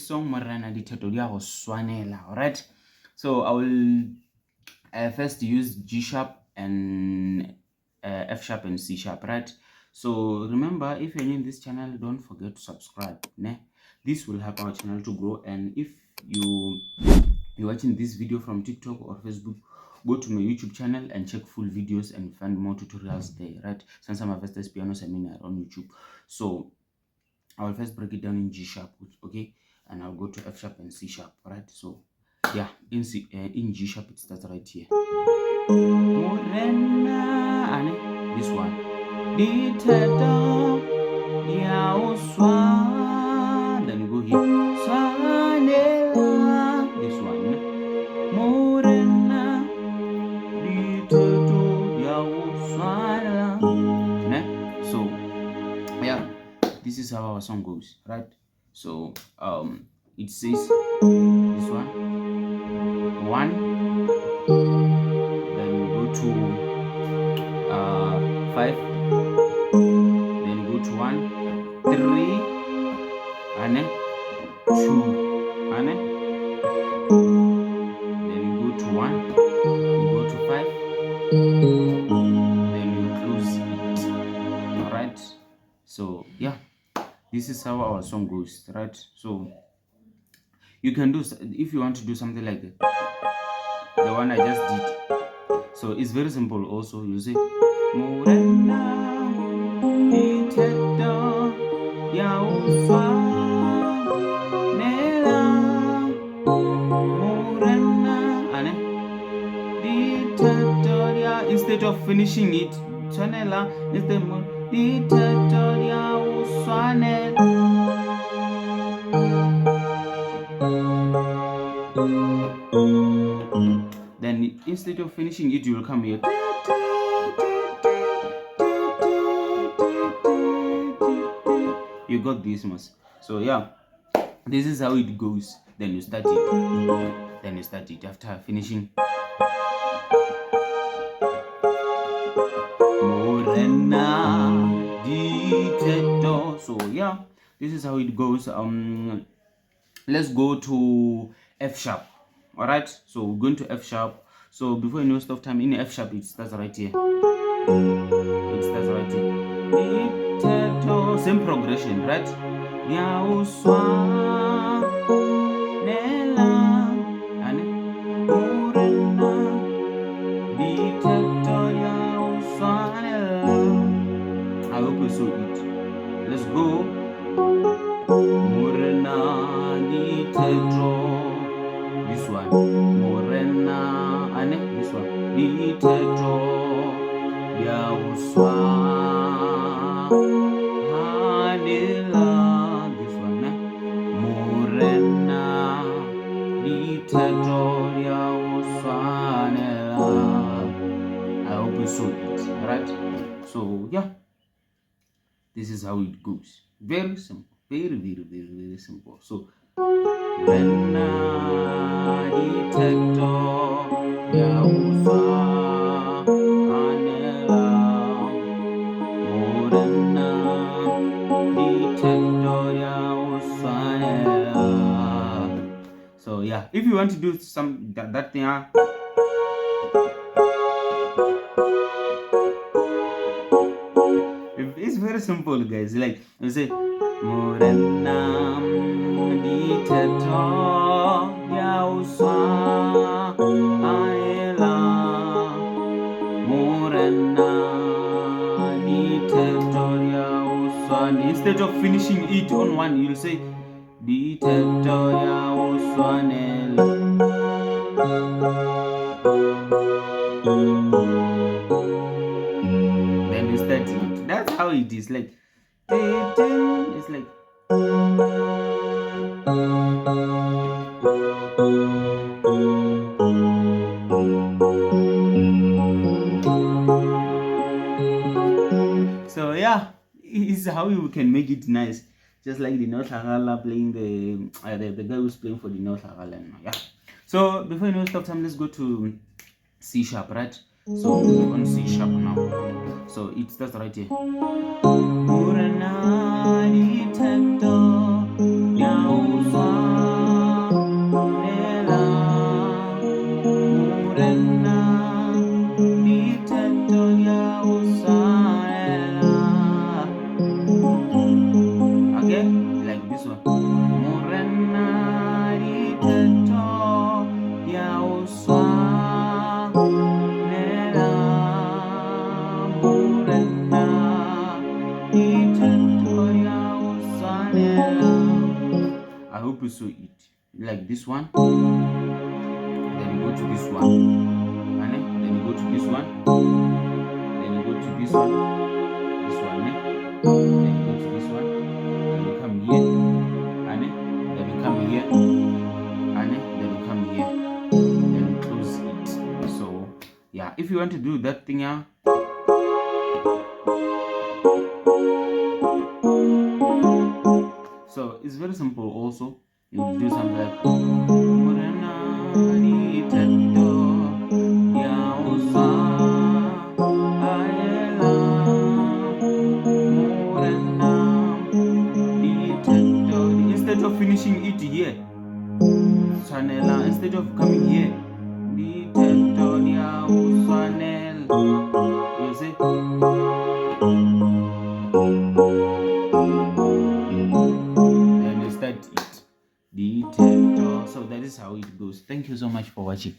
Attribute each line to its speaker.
Speaker 1: song Morena ditheto diya swanela. Alright, so I will first use G sharp and F sharp and C sharp, right? So remember, if you're new in this channel, don't forget to subscribe. Ne? This will help our channel to grow. And if you're watching this video from TikTok or Facebook, go to my YouTube channel and check full videos and find more tutorials there, right? Since I'm a first piano seminar on YouTube, so I will first break it down in G sharp, okay, and I'll go to F sharp and C sharp, right? So yeah, in G sharp it starts right here. Morena, and this one, ditheto, diya swanela. Then you go here, swanela. This one, Morena, ditheto, diya swanela. So yeah, this is how our song goes, right? So it says this one, then go to 5, then go to 1, 3, and 2, and then you go to 1, you go to 5, then you close it. All right, so yeah, this is how our song goes, right? So you can do, if you want to do something like the one I just did, so it's very simple. Also, you say Morena ditheto diya swanela, Morena and ditheto diya. Instead of finishing it swanela, instead of ditheto diya swanela. Then instead of finishing it, you will come here. You got this, mas. So yeah, this is how it goes. Then you start it. Then you start it after finishing. Morena ditheto. So yeah, this is how it goes. Let's go to F sharp. All right, so we're going to F sharp. So before you know stuff time, in F sharp it starts right here. It starts right here. Ditheto, same progression, right? Diya swanela, and Morena ditheto diya swanela. I hope you saw it. Let's go. Morena ditheto. This one, Morena, and this one, ditheto diya swanela. This one, Morena ditheto diya swanela. I hope you saw it, right? So yeah, this is how it goes. Very simple, very simple. So Morena ditheto diya swanela, Morena ditheto diya swanela. So yeah, if you want to do some that thing, it's very simple, guys. Like you say Morena ditheto diya swanela, Morena ditheto diya swanela. Instead of finishing it on one, you'll say ditheto diya swanela. Then you start it. That's how it is. Like it's like. So yeah, is how you can make it nice, just like the Notlagala playing the guy who's playing for the Notlagala. Yeah. So before you know stop time, let's go to C sharp, right? So on C sharp now. So it starts right here. Morena ditheto diya also it like this one, then you go to this one, and then you go to this one, then you go to this one, then you go to this one, then you come here, and then you come here, and then you come here, then you close it. So yeah, if you want to do that thing, yeah. So it's very simple also. You do something like Morena, ditheto, diya, swanela, Morena, ditheto. Instead of finishing it here, swanela, instead of coming here, ditheto, diya, swanela. You see? Then you start it. Ditheto. So that is how it goes. Thank you so much for watching.